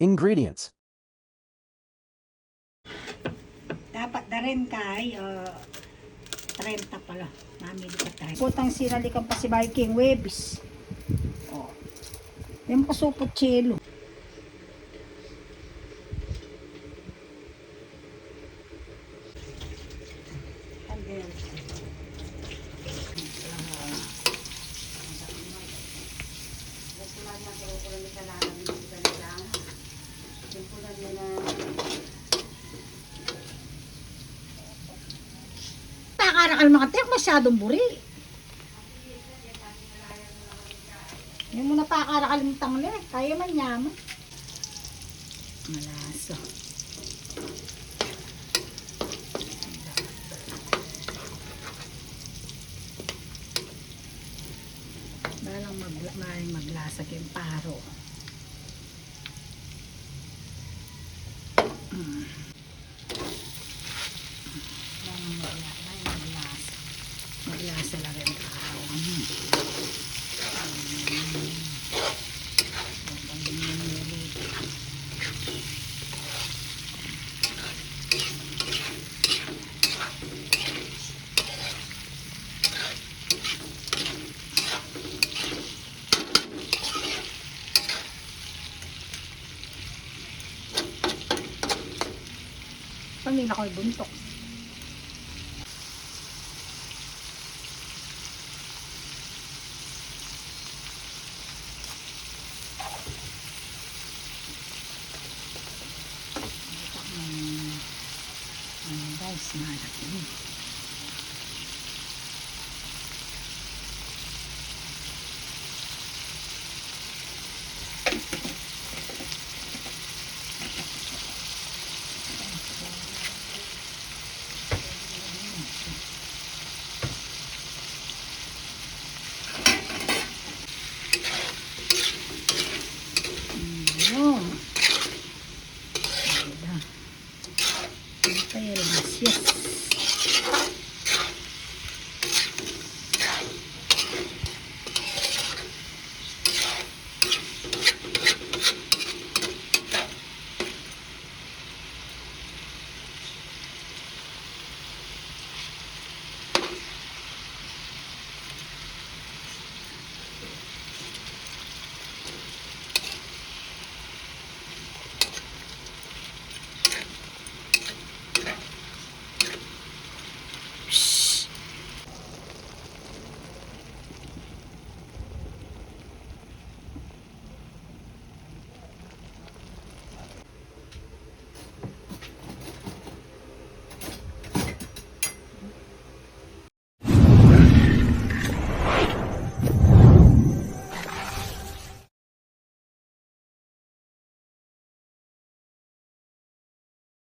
Ingredients. Dapat na rin kay 30 pala. Mamili ka tayo. Putang sinalikan pa si Viking Webis. Oh. Yung pasupot chelo. Takarakal makatek, masyadong buri. Yung muna takarakal ng tangli, kaya man yaman. Malaso. Balang maglasag yung paro. Maglasa lang yung paro. Pamila ko'y buntok. Guys, malaki.